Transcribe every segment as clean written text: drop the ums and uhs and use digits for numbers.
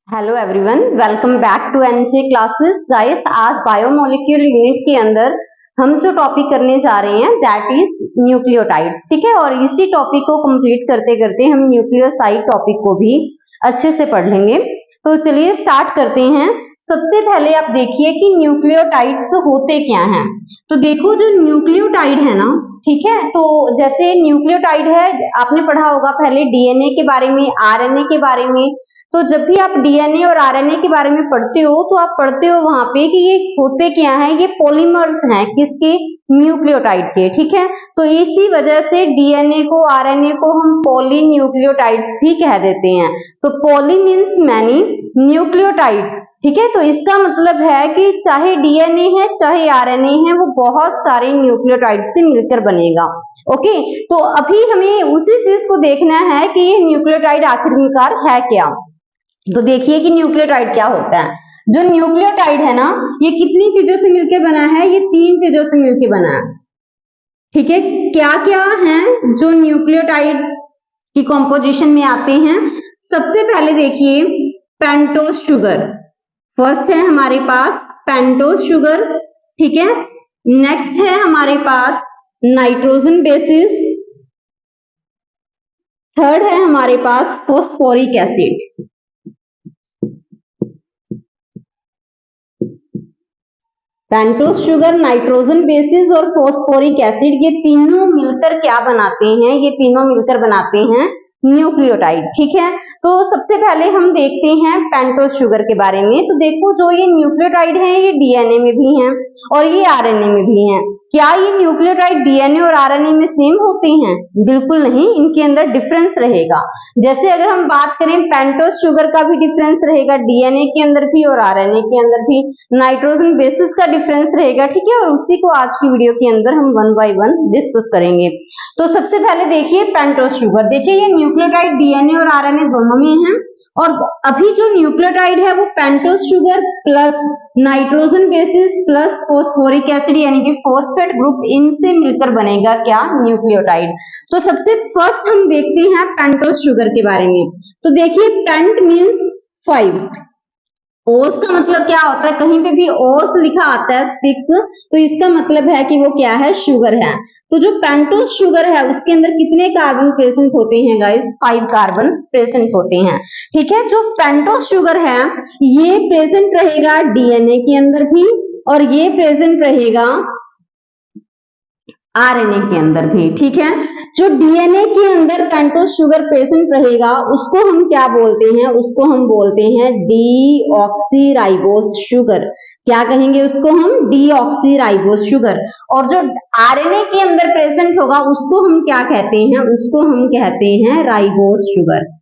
Hello everyone, welcome back to NJ classes. Guys, आज biomolecule unit के अंदर हम जो टॉपिक करने जा रहे हैं दैट इज न्यूक्लियोटाइड्स। ठीक है, और इसी टॉपिक को कंप्लीट करते करते हम न्यूक्लियोसाइड टॉपिक को भी अच्छे से पढ़ लेंगे। तो चलिए स्टार्ट करते हैं। सबसे पहले आप देखिए कि न्यूक्लियोटाइड्स होते क्या हैं। तो देखो, जो न्यूक्लियोटाइड है ना, ठीक है, तो जैसे न्यूक्लियोटाइड है, आपने पढ़ा होगा पहले डीएनए के बारे में, आरएनए के बारे में। तो जब भी आप डीएनए और आरएनए के बारे में पढ़ते हो तो आप पढ़ते हो वहां पे कि ये होते क्या है, ये पॉलीमर्स हैं किसके, न्यूक्लियोटाइड के। ठीक है, तो इसी वजह से डीएनए को, आरएनए को हम पॉलीन्यूक्लियोटाइड्स भी कह देते हैं। तो पॉली मीन्स मैनी, न्यूक्लियोटाइड, ठीक है, तो इसका मतलब है कि चाहे डीएनए है चाहे आरएनए है, वो बहुत सारे न्यूक्लियोटाइड से मिलकर बनेगा। ओके, तो अभी हमें उसी चीज को देखना है कि ये न्यूक्लियोटाइड आखिरकार है क्या। तो देखिए कि न्यूक्लियोटाइड क्या होता है। जो न्यूक्लियोटाइड है ना, ये कितनी चीजों से मिलकर बना है, ये 3 चीजों से मिलकर बना है। ठीक है, क्या क्या है जो न्यूक्लियोटाइड की कॉम्पोजिशन में आते हैं। सबसे पहले देखिए पेंटोज शुगर, फर्स्ट है हमारे पास पेंटोज शुगर। ठीक है, नेक्स्ट है हमारे पास नाइट्रोजन बेसिस, थर्ड है हमारे पास phosphoric acid. Pentose sugar, nitrogen bases और फॉस्फोरिक एसिड, ये तीनों मिलकर क्या बनाते हैं, ये तीनों मिलकर बनाते हैं न्यूक्लियोटाइड। ठीक है, तो सबसे पहले हम देखते हैं पेंटोज शुगर के बारे में। तो देखो, जो ये न्यूक्लियोटाइड है ये डीएनए में भी हैं और ये आरएनए में भी हैं। क्या ये न्यूक्लियोटाइड डीएनए और आरएनए में सेम होते हैं? बिल्कुल नहीं, इनके अंदर डिफरेंस रहेगा। जैसे अगर हम बात करें, पेंटोज शुगर का भी डिफरेंस रहेगा डीएनए के अंदर भी और आरएनए के अंदर भी, नाइट्रोजन बेसिस का डिफरेंस रहेगा। ठीक है, और उसी को आज की वीडियो के अंदर हम वन बाय वन डिस्कस करेंगे। तो सबसे पहले देखिए पेंटोज शुगर। देखिए, ये न्यूक्लियोटाइड डीएनए और आरएनए दोनों में है, और अभी जो न्यूक्लियोटाइड है वो pentose sugar plus nitrogen bases plus phosphoric acid यानी कि फॉस्फेट ग्रुप, इनसे मिलकर बनेगा क्या, न्यूक्लियोटाइड। तो सबसे फर्स्ट हम देखते हैं पेंटोज शुगर के बारे में। तो देखिए, पेंट मीन्स 5, ओस का मतलब क्या होता है, कहीं पे भी ओस लिखा आता है फिक्स, तो इसका मतलब है कि वो क्या है, शुगर है। तो जो पेंटोज शुगर है उसके अंदर कितने कार्बन प्रेजेंट होते हैं गाइस, 5 कार्बन प्रेजेंट होते हैं। ठीक है, जो पेंटोज शुगर है ये प्रेजेंट रहेगा डीएनए के अंदर भी और ये प्रेजेंट रहेगा आरएनए के अंदर भी। ठीक है, जो डीएनए के अंदर पेंटोज शुगर प्रेजेंट रहेगा उसको हम क्या बोलते हैं, उसको हम बोलते हैं डीऑक्सीराइबोस शुगर। क्या कहेंगे उसको हम, डीऑक्सीराइबोस शुगर। और जो आरएनए के अंदर प्रेजेंट होगा उसको हम क्या कहते हैं, उसको हम कहते हैं राइबोस शुगर।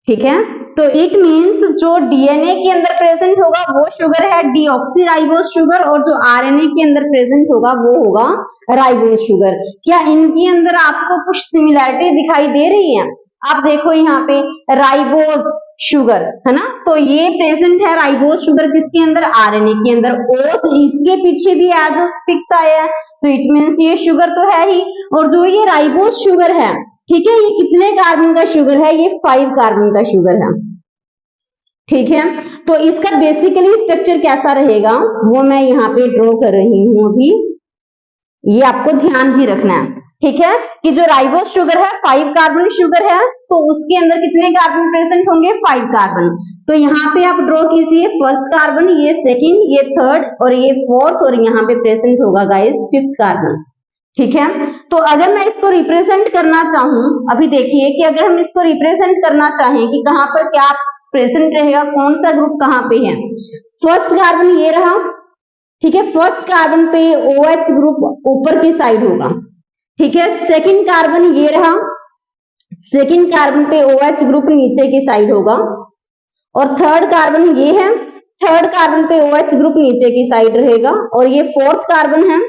ठीक है, तो इट मीन्स जो डीएनए के अंदर प्रेजेंट होगा वो शुगर है डीऑक्सीराइबोस शुगर, और जो आरएनए के अंदर प्रेजेंट होगा वो होगा राइबोस शुगर। क्या इनके अंदर आपको कुछ सिमिलैरिटी दिखाई दे रही है? आप देखो यहाँ पे राइबोस शुगर है ना, तो ये प्रेजेंट है राइबोस शुगर किसके अंदर, आरएनए के अंदर, और इसके पीछे भी एज फिक्स आया है, तो इट मीन्स ये शुगर तो है ही। और जो ये राइबोस शुगर है, ठीक है, ये कितने कार्बन का शुगर है, ये 5 कार्बन का शुगर है। ठीक है, तो इसका बेसिकली स्ट्रक्चर कैसा रहेगा वो मैं यहाँ पे ड्रॉ कर रही हूँ अभी, ये आपको ध्यान भी रखना है। ठीक है, कि जो राइबोस शुगर है 5 कार्बन शुगर है, तो उसके अंदर कितने कार्बन प्रेजेंट होंगे, 5 कार्बन। तो यहाँ पे आप ड्रॉ कीजिए, फर्स्ट कार्बन, ये सेकंड, ये थर्ड और ये फोर्थ, और यहाँ पे प्रेजेंट होगा गाइस 5th कार्बन। ठीक है, तो अगर मैं इसको रिप्रेजेंट करना चाहूं, अभी देखिए कि अगर हम इसको रिप्रेजेंट करना चाहें कि कहां पर क्या प्रेजेंट रहेगा, कौन सा ग्रुप कहां पे है। फर्स्ट कार्बन ये रहा, ठीक है, फर्स्ट कार्बन पे OH ग्रुप ऊपर की साइड होगा। ठीक है, सेकंड कार्बन ये रहा, सेकंड कार्बन पे OH ग्रुप नीचे की साइड होगा, और थर्ड कार्बन ये है, थर्ड कार्बन पे OH ग्रुप नीचे की साइड रहेगा, और ये फोर्थ कार्बन है,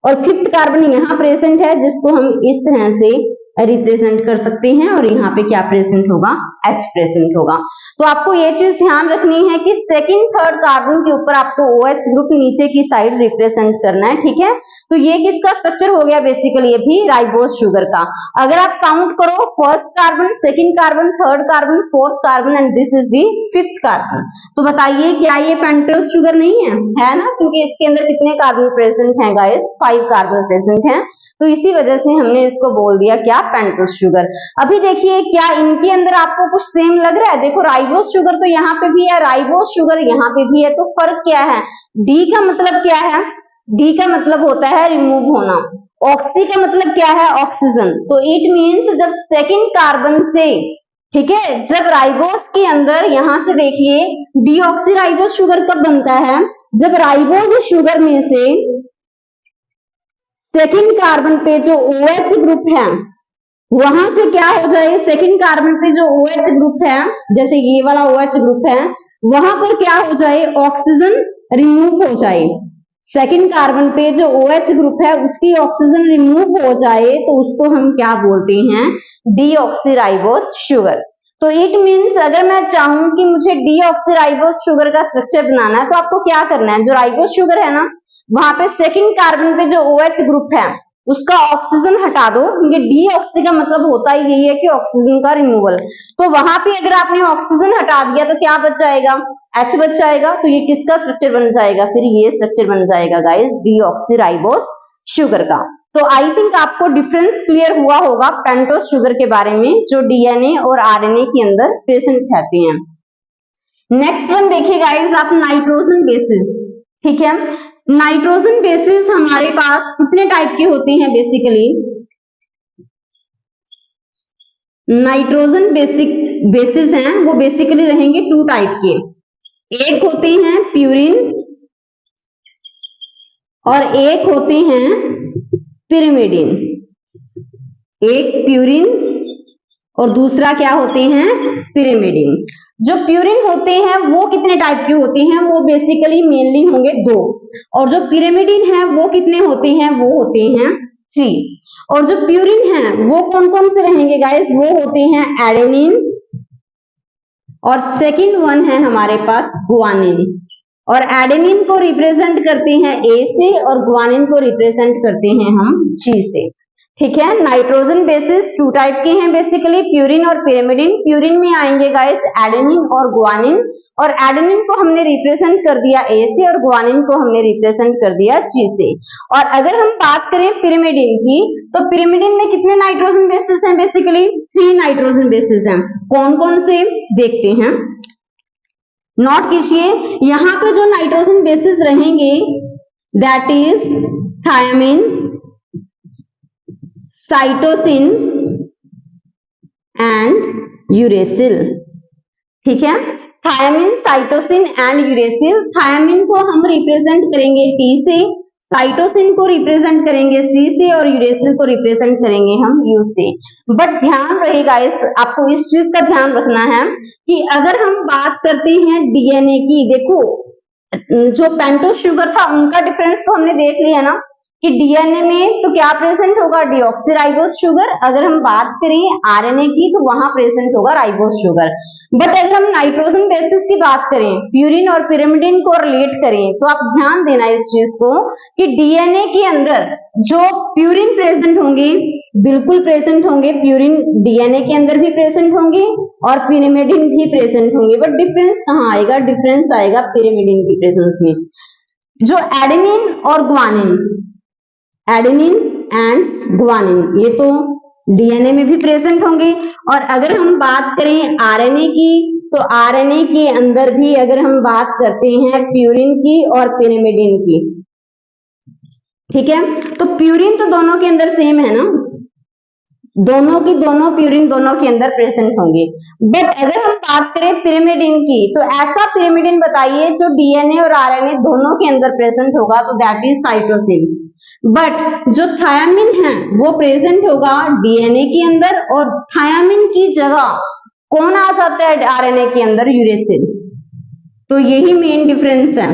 और 5th कार्बन यहाँ प्रेजेंट है जिसको हम इस तरह से रिप्रेजेंट कर सकते हैं और यहाँ पे क्या प्रेजेंट होगा, H प्रेजेंट होगा। तो आपको ये चीज ध्यान रखनी है कि सेकंड थर्ड कार्बन के ऊपर आपको OH ग्रुप नीचे की साइड रिप्रेजेंट करना है, ठीक है। तो ये किसका स्ट्रक्चर हो गया, बेसिकली ये भी राइबोस शुगर का। अगर आप काउंट करो, first carbon, second carbon, third carbon, fourth carbon and this is the fifth carbon. तो बताइए क्या ये पेंटोस शुगर नहीं है ना, क्योंकि इसके अंदर कितने कार्बन प्रेजेंट हैं गाइस, 5 कार्बन प्रेजेंट हैं। तो इसी वजह से हमने इसको बोल दिया क्या, पेंटोस शुगर। अभी देखिए क्या इनके अंदर आपको कुछ सेम लग रहा है, देखो राइबोस शुगर तो यहाँ पे भी है, राइबोस शुगर यहाँ पे भी है, तो फर्क क्या है, डी का मतलब क्या है, डी का मतलब होता है रिमूव होना, ऑक्सी का मतलब क्या है, ऑक्सीजन। तो इट मीन्स जब सेकंड कार्बन से, ठीक है, जब राइबोस के अंदर यहां से देखिए डीऑक्सी राइबोस शुगर कब बनता है, जब राइबोस शुगर में से सेकंड कार्बन पे जो OH ग्रुप है वहां से क्या हो जाए, सेकंड कार्बन पे जो OH ग्रुप है, जैसे ये वाला OH ग्रुप है, वहां पर क्या हो जाए, ऑक्सीजन रिमूव हो जाए। सेकंड कार्बन पे जो OH ग्रुप है उसकी ऑक्सीजन रिमूव हो जाए तो उसको हम क्या बोलते हैं, डीऑक्सीराइबोस शुगर। तो इट मीन्स अगर मैं चाहूं कि मुझे डीऑक्सीराइबोस शुगर का स्ट्रक्चर बनाना है तो आपको क्या करना है, जो राइबोस शुगर है ना वहां पे सेकंड कार्बन पे जो OH ग्रुप है उसका ऑक्सीजन हटा दो, क्योंकि डीऑक्सी का मतलब होता ही यही है कि ऑक्सीजन का रिमूवल। तो वहां पे अगर आपने ऑक्सीजन हटा दिया तो क्या बच जाएगा, H बच जाएगा। तो ये किसका स्ट्रक्चर बन जाएगा, फिर ये स्ट्रक्चर बन जाएगा गाइस डीऑक्सीराइबोस शुगर का। तो आई थिंक आपको डिफरेंस क्लियर हुआ होगा पेंटोस शुगर के बारे में, जो डीएनए और आरएनए के अंदर प्रेजेंट रहते हैं। नेक्स्ट वन देखिए गाइस आप, नाइट्रोजन बेसिस, ठीक है। नाइट्रोजन बेसिस हमारे पास कितने टाइप के होते हैं, बेसिकली नाइट्रोजन बेसिस हैं वो बेसिकली रहेंगे 2 टाइप के, एक होते हैं प्यूरिन और एक होते हैं पिरिमिडिन। एक प्यूरिन और दूसरा क्या होते हैं, पिरिमिडिन। जो प्यूरिन होते हैं वो कितने टाइप के होते हैं, वो बेसिकली मेनली होंगे 2, और जो पिरिमिडिन है वो कितने होते हैं, वो होते हैं 3। और जो प्यूरिन है वो कौन कौन से रहेंगे गाइस, वो होते हैं एडेनिन, और सेकंड वन है हमारे पास गुआनिन। और एडेनिन को रिप्रेजेंट करते हैं ए से और गुआनिन को रिप्रेजेंट करते हैं हम जी से, ठीक है। नाइट्रोजन बेसिस 2 टाइप के हैं बेसिकली, प्यूरिन और पिरिमिडिन। प्यूरिन में आएंगे गाइस एडेनिन और गुआनिन, और एडेनिन को हमने रिप्रेजेंट कर दिया ए से और गुआनिन को हमने रिप्रेजेंट कर दिया जी से। और अगर हम बात करें पिरिमिडिन की, तो पिरिमिडिन में कितने नाइट्रोजन बेसिस हैं, बेसिकली 3 नाइट्रोजन बेसिस हैं। कौन कौन से देखते हैं, नोट कीजिए। यहाँ पे जो नाइट्रोजन बेसिस रहेंगे that is thymine, cytosine and uracil, ठीक है। Thymine, cytosine and uracil. Thymine को हम रिप्रेजेंट करेंगे टी से, साइटोसिन को रिप्रेजेंट करेंगे सी से, और यूरेसिल को रिप्रेजेंट करेंगे हम यू से। बट ध्यान रहेगा आपको इस चीज का ध्यान रखना है कि अगर हम बात करते हैं डीएनए की, देखो जो पेंटोस शुगर था उनका डिफरेंस तो हमने देख लिया ना कि डीएनए में तो क्या प्रेजेंट होगा, डीऑक्सीराइबोस शुगर। अगर हम बात करें आरएनए की तो वहां प्रेजेंट होगा राइबोस शुगर। बट अगर हम नाइट्रोजन बेसिस की बात करें, प्यूरिन और पिरिमिडिन को रिलेट करें, तो आप ध्यान देना इस चीज को कि डीएनए के अंदर जो प्यूरिन प्रेजेंट होंगे, बिल्कुल प्रेजेंट होंगे, प्यूरिन डीएनए के अंदर भी प्रेजेंट होंगे और पिरिमिडिन भी प्रेजेंट होंगे। बट डिफरेंस कहाँ आएगा, डिफरेंस आएगा पिरिमिडिन की प्रेजेंस में। जो एडेनिन और गुआनिन, एडेनिन एंड गुआनिन, ये तो डीएनए में भी प्रेजेंट होंगे। और अगर हम बात करें आरएनए की, तो आरएनए के अंदर भी अगर हम बात करते हैं प्यूरिन की और पिरिमिडिन की, ठीक है। तो प्यूरिन तो दोनों के अंदर सेम है ना, दोनों की दोनों प्यूरिन दोनों के अंदर प्रेजेंट होंगे। बट अगर हम बात करें पिरिमिडिन की, तो ऐसा पिरिमिडिन बताइए जो डीएनए और आरएनए दोनों के अंदर प्रेजेंट होगा, तो दैट इज साइटोसिन। बट जो थायमिन है वो प्रेजेंट होगा डीएनए के अंदर, और थायमिन की जगह कौन आ जाता है आरएनए के अंदर, यूरेसिल। तो यही मेन डिफरेंस है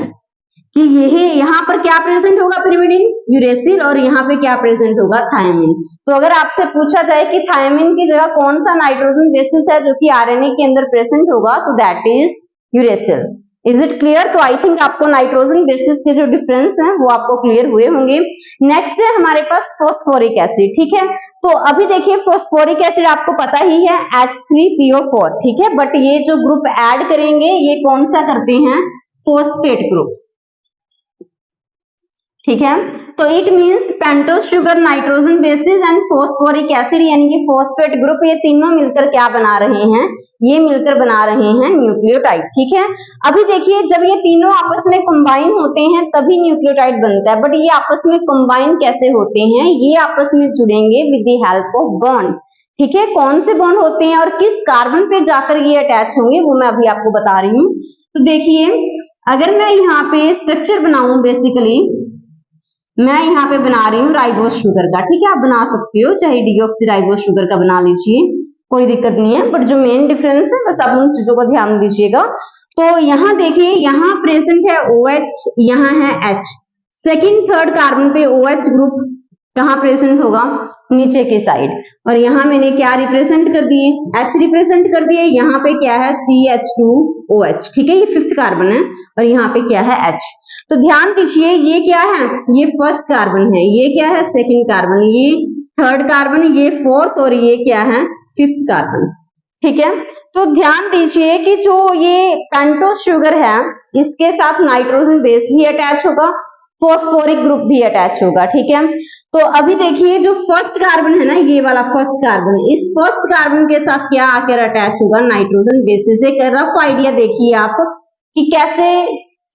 कि ये यहाँ पर क्या प्रेजेंट होगा पिरिमिडिन, यूरेसिल, और यहाँ पे क्या प्रेजेंट होगा, थायमिन। तो अगर आपसे पूछा जाए कि थायमिन की जगह कौन सा नाइट्रोजन बेसिस है जो कि आरएनए के अंदर प्रेजेंट होगा, तो that is uracil. Is it clear? तो आई थिंक आपको नाइट्रोजन बेसिस के जो डिफरेंस हैं वो आपको क्लियर हुए होंगे। नेक्स्ट है हमारे पास फॉस्फोरिक एसिड, ठीक है। तो अभी देखिए फॉस्फोरिक एसिड आपको पता ही है H3PO4, ठीक है, बट ये जो ग्रुप ऐड करेंगे ये कौन सा करते हैं, फॉस्फेट ग्रुप, ठीक है। तो it means pentose sugar, nitrogen basis and phosphoric acid यानी कि फॉस्फेट ग्रुप, ये तीनों मिलकर क्या बना रहे हैं, ये मिलकर बना रहे हैं न्यूक्लियोटाइड, ठीक है। अभी देखिए जब ये तीनों आपस में कंबाइन होते हैं तभी न्यूक्लियोटाइड बनता है, बट ये आपस में कंबाइन कैसे होते हैं, ये आपस में जुड़ेंगे with the help of bond, ठीक है। कौन से बॉन्ड होते हैं और किस कार्बन पे जाकर ये अटैच होंगे वो मैं अभी आपको बता रही हूँ। तो देखिए अगर मैं यहाँ पे स्ट्रक्चर बनाऊं, बेसिकली मैं यहाँ पे बना रही हूँ राइबोस शुगर का, ठीक है, आप बना सकते हो चाहे डीऑक्सी राइबोस शुगर का बना लीजिए, कोई दिक्कत नहीं है, बट जो मेन डिफरेंस है बस आप उन चीजों को ध्यान दीजिएगा। तो यहाँ देखिए यहाँ प्रेजेंट है OH, यहाँ है H, सेकंड थर्ड कार्बन पे OH ग्रुप कहाँ प्रेजेंट होगा, नीचे की साइड, और यहाँ मैंने क्या रिप्रेजेंट कर दिए, H रिप्रेजेंट कर दिए, यहाँ पे क्या है CH2OH, ठीक है, ये फिफ्थ कार्बन है, और यहाँ पे क्या है H। तो ध्यान दीजिए ये क्या है, ये फर्स्ट कार्बन है, ये क्या है सेकंड कार्बन, ये थर्ड कार्बन, ये फोर्थ, और ये क्या है फिफ्थ कार्बन, ठीक है। तो ध्यान दीजिए कि जो ये पेंटोस शुगर है इसके साथ नाइट्रोजन बेस भी अटैच होगा, फॉस्फोरिक ग्रुप भी अटैच होगा, ठीक है। तो अभी देखिए जो फर्स्ट कार्बन है ना, ये वाला फर्स्ट कार्बन, इस फर्स्ट कार्बन के साथ क्या आकर अटैच होगा, नाइट्रोजन बेसिस। एक रफ आइडिया देखिए आप कि कैसे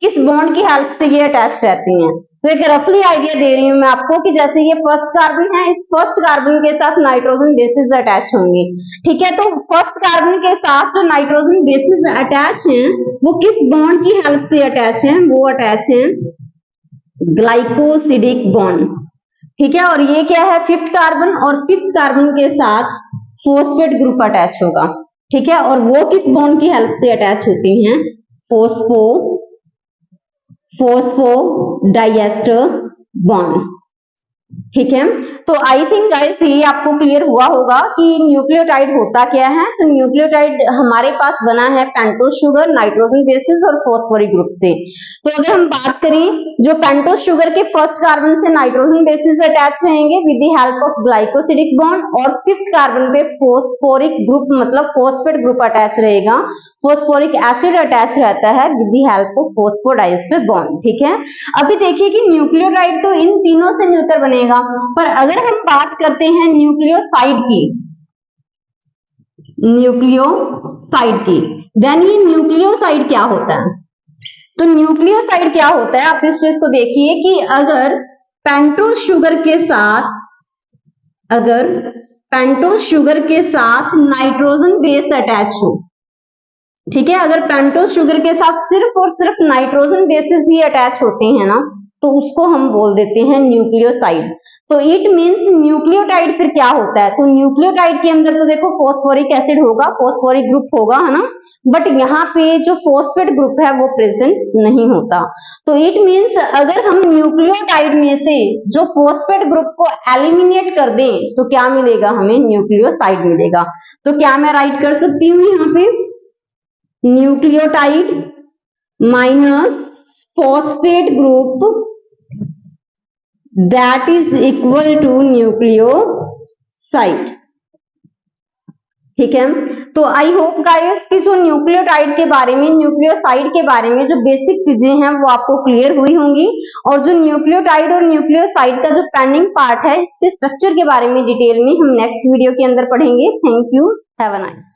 किस बॉन्ड की हेल्प से ये अटैच रहती हैं। तो एक रफली आइडिया दे रही हूँ मैं आपको कि जैसे ये फर्स्ट कार्बन है, इस फर्स्ट कार्बन के साथ नाइट्रोजन बेसिस अटैच होंगे, ठीक है। तो फर्स्ट कार्बन के साथ जो नाइट्रोजन बेसिस अटैच हैं वो किस बॉन्ड की हेल्प से अटैच हैं, वो अटैच हैं ग्लाइकोसिडिक बॉन्ड, ठीक है। और ये क्या है फिफ्थ कार्बन, और फिफ्थ कार्बन के साथ फॉस्फेट ग्रुप अटैच होगा, ठीक है। और वो किस बॉन्ड की हेल्प से अटैच होती हैं, फॉस्फोडाइएस्टर बॉन्ड, ठीक है। तो आई थिंक गाइस ये आपको क्लियर हुआ होगा कि न्यूक्लियोटाइड होता क्या है। तो न्यूक्लियोटाइड हमारे पास बना है पेंटोस शुगर, नाइट्रोजन बेसिस और फॉस्फोरिक ग्रुप से। तो अगर हम बात करें जो पेंटोस शुगर के फर्स्ट कार्बन से नाइट्रोजन बेसिस अटैच रहेंगे with the help of glycosidic bond, और फिफ्थ कार्बन पे फॉस्फोरिक ग्रुप मतलब फॉस्फेट ग्रुप अटैच रहेगा, फॉस्फोरिक एसिड अटैच रहता है with the help of phosphodiester bond, ठीक है। अभी देखिए कि न्यूक्लियोटाइड तो इन तीनों से मिलकर बनेगा, पर अगर हम बात करते हैं न्यूक्लियोसाइड की, देन ये न्यूक्लियोसाइड क्या होता है। तो न्यूक्लियोसाइड क्या होता है, आप इस चीज को देखिए कि अगर पेंटोस शुगर के साथ नाइट्रोजन बेस अटैच हो, ठीक है, अगर पेंटोस शुगर के साथ सिर्फ और सिर्फ नाइट्रोजन बेसिस ही अटैच होते हैं ना, तो उसको हम बोल देते हैं न्यूक्लियोसाइड। तो इट मींस न्यूक्लियोटाइड फिर क्या होता है, तो न्यूक्लियोटाइड के अंदर तो देखो फॉस्फोरिक एसिड होगा, फॉस्फोरिक ग्रुप होगा, है ना, बट यहाँ पे जो फॉस्फेट ग्रुप है वो प्रेजेंट नहीं होता। तो इट मींस अगर हम न्यूक्लियोटाइड में से जो फॉस्फेट ग्रुप को एलिमिनेट कर दें तो क्या मिलेगा, हमें न्यूक्लियोसाइड मिलेगा। तो क्या मैं राइट कर सकती हूँ यहाँ पे, nucleotide minus phosphate group that is equal to nucleoside, ठीक है। तो आई होप गाइस कि जो न्यूक्लियोटाइड के बारे में, न्यूक्लियोसाइड के बारे में जो बेसिक चीजें हैं वो आपको क्लियर हुई होंगी, और जो न्यूक्लियोटाइड और न्यूक्लियोसाइड का जो पेंडिंग पार्ट है इसके स्ट्रक्चर के बारे में डिटेल में हम नेक्स्ट वीडियो के अंदर पढ़ेंगे। Thank you, have a nice.